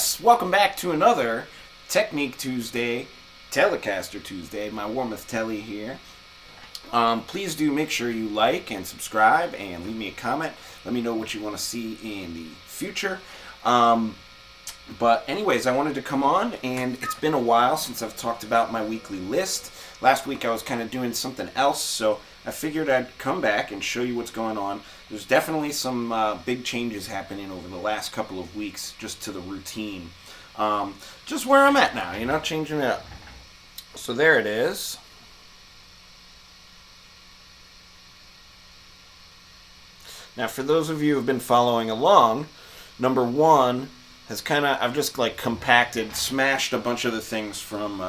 Yes, welcome back to another Technique Tuesday, Telecaster Tuesday. My Warmoth Telly here. Please do make sure you like and subscribe and leave me a comment. Let me know what you want to see in the future. But anyways, I wanted to come on, and it's been a while since I've talked about my weekly list. Last week I was kind of doing something else, so I figured I'd come back and show you what's going on. There's definitely some big changes happening over the last couple of weeks just to the routine. Just where I'm at now, changing it up. So there it is. Now, for those of you who have been following along, number one has I've just compacted, smashed a bunch of the things from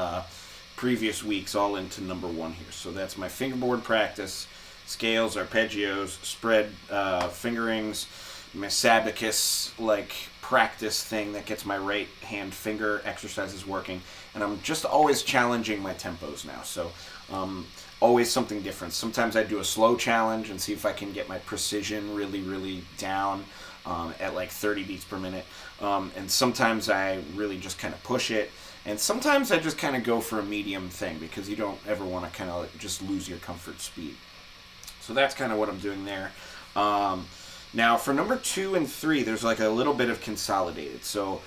previous weeks all into number one here. So that's my fingerboard practice, scales, arpeggios, spread fingerings, my sabicus practice thing that gets my right hand finger exercises working. And I'm just always challenging my tempos now. So always something different. Sometimes I do a slow challenge and see if I can get my precision really, really down at 30 beats per minute. And sometimes I really just kind of push it. And sometimes I just kind of go for a medium thing because you don't ever want to just lose your comfort speed. So that's kind of what I'm doing there. Now for number 2 and 3, there's a little bit of consolidated. So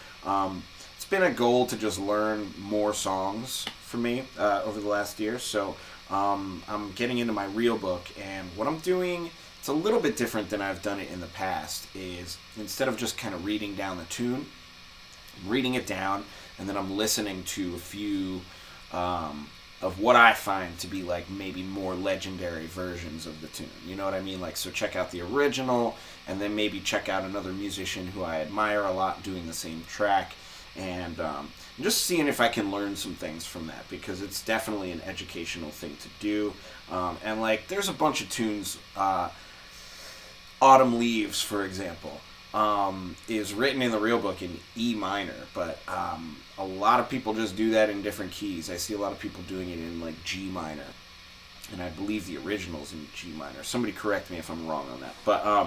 it's been a goal to just learn more songs for me over the last year. So I'm getting into my real book, and what I'm doing, it's a little bit different than I've done it in the past, is instead of just kind of reading down the tune, I'm reading it down, and then I'm listening to a few of what I find to be maybe more legendary versions of the tune. You know what I mean? So check out the original, and then maybe check out another musician who I admire a lot doing the same track, and just seeing if I can learn some things from that, because it's definitely an educational thing to do. And there's a bunch of tunes. Autumn Leaves, for example, is written in the real book in E minor, but a lot of people just do that in different keys. I see a lot of people doing it in G minor, and I believe the original's in G minor. Somebody correct me if I'm wrong on that. But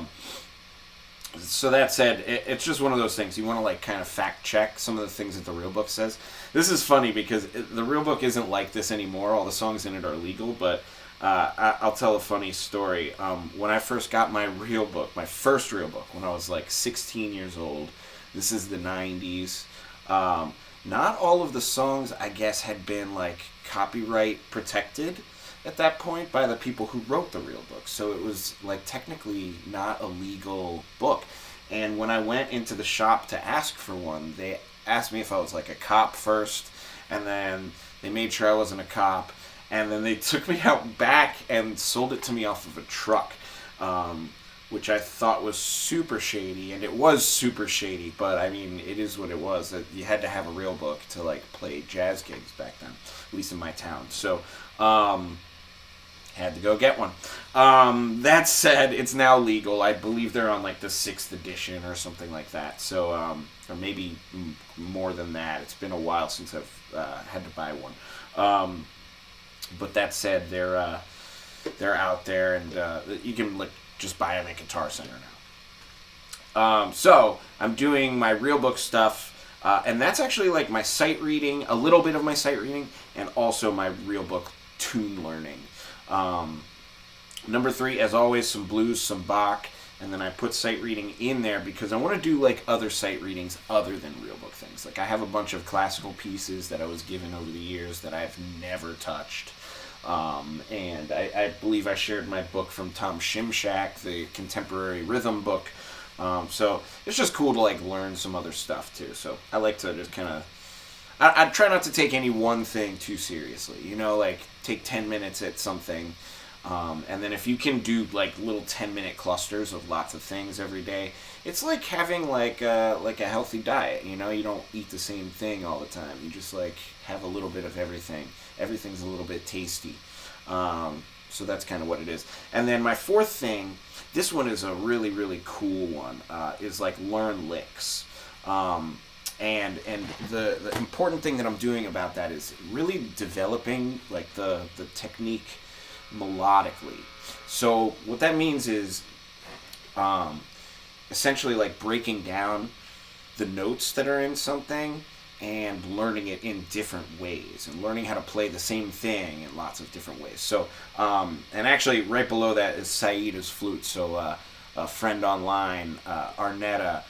so that said, it's just one of those things. You want to kind of fact check some of the things that the real book says. This is funny because the real book isn't like this anymore. All the songs in it are legal, but I'll tell a funny story. When I first got my first real book, when I was 16 years old, this is the 90s, not all of the songs, I guess, had been copyright protected at that point by the people who wrote the real book. So it was technically not a legal book. And when I went into the shop to ask for one, they asked me if I was a cop first, and then they made sure I wasn't a cop. And then they took me out back and sold it to me off of a truck, which I thought was super shady. And it was super shady, but I mean, it is what it was. You had to have a real book to play jazz gigs back then, at least in my town. So had to go get one. That said, it's now legal. I believe they're on the 6th edition or something like that. So or maybe more than that. It's been a while since I've had to buy one. But that said, they're out there, and you can just buy them at Guitar Center now. So I'm doing my real book stuff, and that's actually my sight reading, a little bit of my sight reading, and also my real book tune learning. Number 3, as always, some blues, some Bach, and then I put sight reading in there because I want to do other sight readings other than real book things. I have a bunch of classical pieces that I was given over the years that I've never touched. And I believe I shared my book from Tom Shimshak, the contemporary rhythm book. So it's just cool to learn some other stuff too. So I like to just kind of, I try not to take any one thing too seriously, take 10 minutes at something. And then if you can do little 10-minute clusters of lots of things every day, it's like having a healthy diet. You don't eat the same thing all the time. You just have a little bit of everything. Everything's a little bit tasty. So that's kind of what it is. And then my 4th thing, this one is a really, really cool one, is learn licks. And the important thing that I'm doing about that is really developing the technique melodically. So what that means is essentially breaking down the notes that are in something and learning it in different ways and learning how to play the same thing in lots of different ways. So, and actually right below that is Saeeda's flute. So a friend online, Arnetta,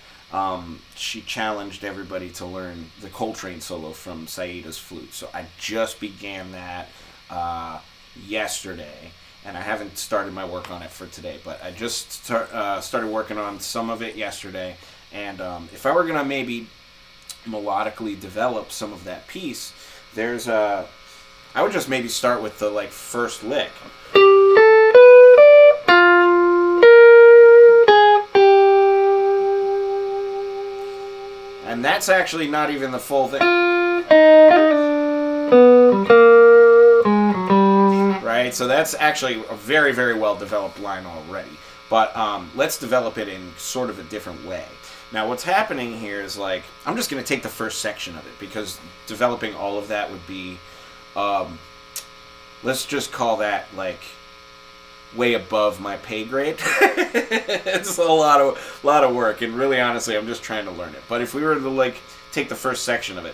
she challenged everybody to learn the Coltrane solo from Saeeda's flute. So I just began that yesterday, and I haven't started my work on it for today, but I just started working on some of it yesterday. And if I were going to maybe melodically develop some of that piece, I would just maybe start with the like first lick. And that's actually not even the full thing. Right? So that's actually a very, very well developed line already. But let's develop it in sort of a different way. Now what's happening here is like, I'm just going to take the first section of it because developing all of that would be, let's just call that like way above my pay grade. It's a lot of work, and really honestly I'm just trying to learn it. But if we were to like take the first section of it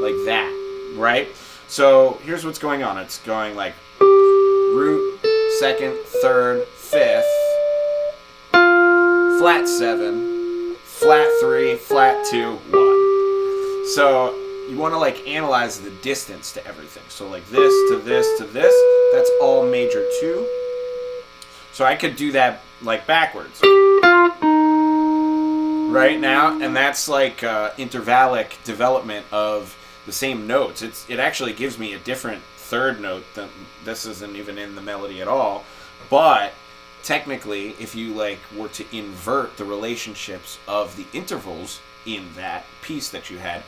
like that, right? So here's what's going on. It's going like root, second, third, fifth, flat 7, flat 3, flat 2, 1. So you want to like analyze the distance to everything. So like this to this to this, that's all major 2. So I could do that like backwards right now, and that's like intervallic development of the same notes. It actually gives me a different third note. Than this isn't even in the melody at all, but technically if you like were to invert the relationships of the intervals in that piece that you had,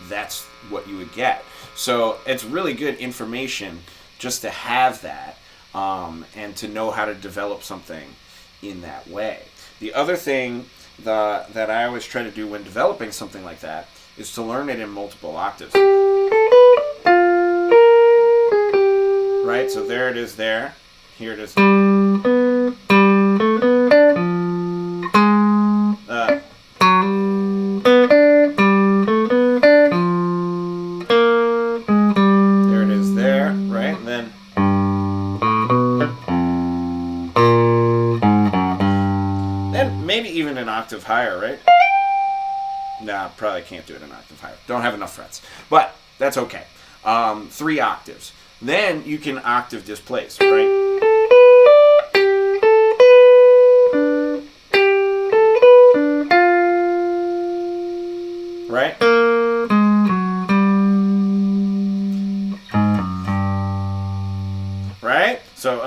that's what you would get. So it's really good information just to have that, and to know how to develop something in that way. The other thing that I always try to do when developing something like that is to learn it in multiple octaves. Right? So there it is there. Here it is. There it is there, right? And then maybe even an octave higher, right? Nah, probably can't do it an octave higher. Don't have enough frets. But that's okay. 3 octaves. Then you can octave displace, right? Right? Right? So,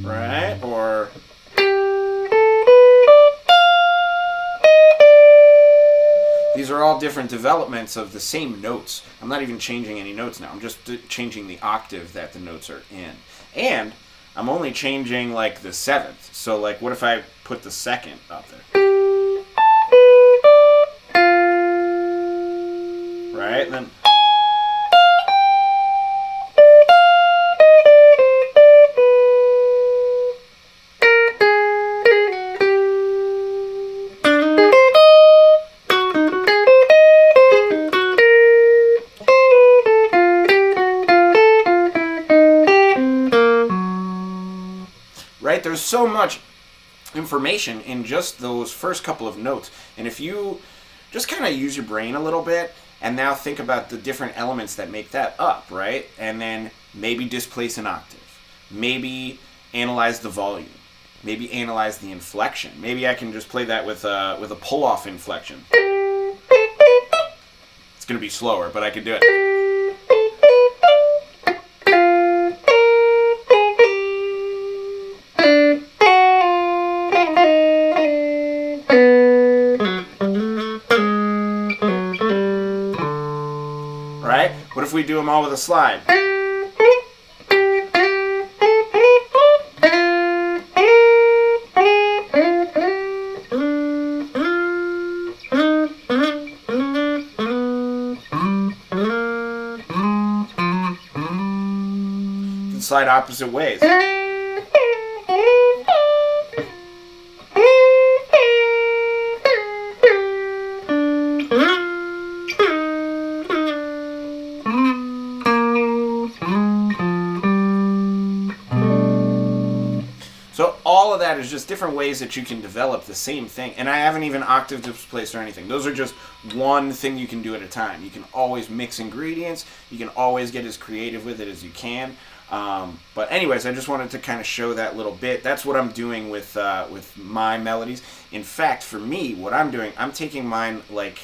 right? Or these are all different developments of the same notes. I'm not even changing any notes now. I'm just changing the octave that the notes are in. And I'm only changing like the 7th. So like what if I put the 2nd up there? Right? And then there's so much information in just those first couple of notes. And if you just kind of use your brain a little bit and now think about the different elements that make that up, right? And then maybe displace an octave. Maybe analyze the volume. Maybe analyze the inflection. Maybe I can just play that with a pull-off inflection. It's going to be slower, but I can do it. What if we do them all with a slide? slide opposite ways. So all of that is just different ways that you can develop the same thing. And I haven't even octave displaced or anything. Those are just one thing you can do at a time. You can always mix ingredients. You can always get as creative with it as you can. But anyways, I just wanted to kind of show that little bit. That's what I'm doing with my melodies. In fact, for me, what I'm doing, I'm taking mine like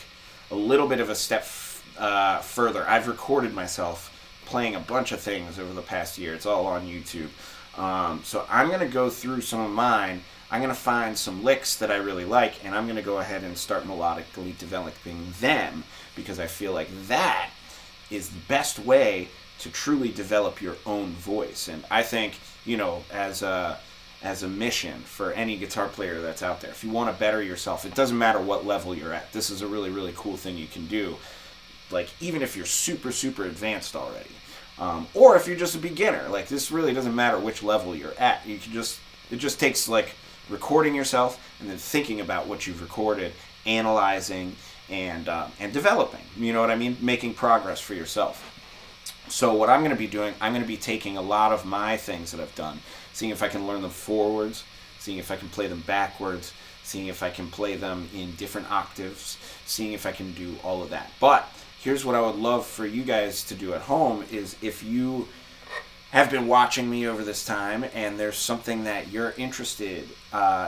a little bit of a step further. I've recorded myself playing a bunch of things over the past year. It's all on YouTube. So I'm going to go through some of mine. I'm going to find some licks that I really like, and I'm going to go ahead and start melodically developing them, because I feel like that is the best way to truly develop your own voice. And I think, you know, as a mission for any guitar player that's out there, if you want to better yourself, it doesn't matter what level you're at. This is a really, really cool thing you can do. Like, even if you're super, super advanced already. Or if you're just a beginner, like, this really doesn't matter which level you're at. You can just, it just takes like recording yourself and then thinking about what you've recorded, analyzing, and developing. You know what I mean? Making progress for yourself. So what I'm going to be doing, I'm going to be taking a lot of my things that I've done, seeing if I can learn them forwards, seeing if I can play them backwards, seeing if I can play them in different octaves, seeing if I can do all of that. But here's what I would love for you guys to do at home is, if you have been watching me over this time and there's something that you're interested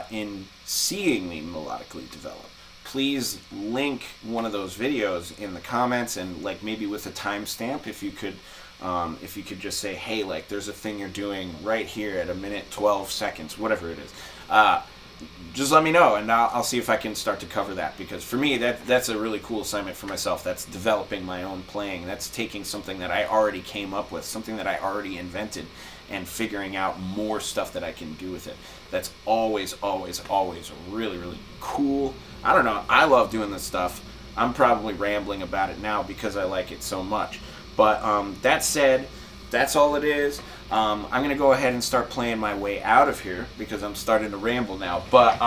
in seeing me melodically develop, please link one of those videos in the comments, and like maybe with a timestamp, if you could just say, hey, like, there's a thing you're doing right here at 1:12 seconds, whatever it is. Just let me know, and I'll see if I can start to cover that, because for me, that's a really cool assignment for myself. That's developing my own playing. That's taking something that I already came up with, something that I already invented, and figuring out more stuff that I can do with it. That's always, always, always really, really cool. I don't know, I love doing this stuff. I'm probably rambling about it now because I like it so much. But that said, that's all it is. I'm going to go ahead and start playing my way out of here because I'm starting to ramble now. But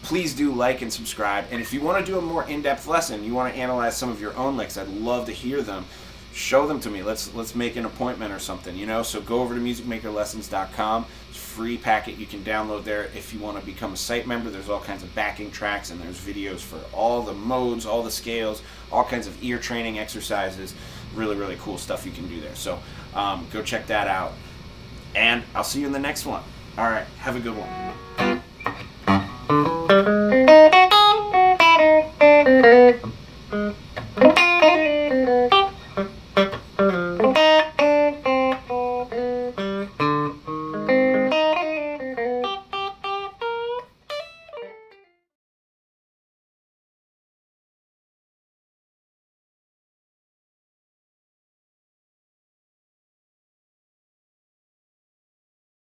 please do like and subscribe. And if you want to do a more in-depth lesson, you want to analyze some of your own licks, I'd love to hear them. Show them to me. Let's make an appointment or something, you know? So go over to musicmakerlessons.com. It's a free packet you can download there. If you want to become a site member, there's all kinds of backing tracks, and there's videos for all the modes, all the scales, all kinds of ear training exercises. Really, really cool stuff you can do there. So go check that out. And I'll see you in the next one. All right, have a good one.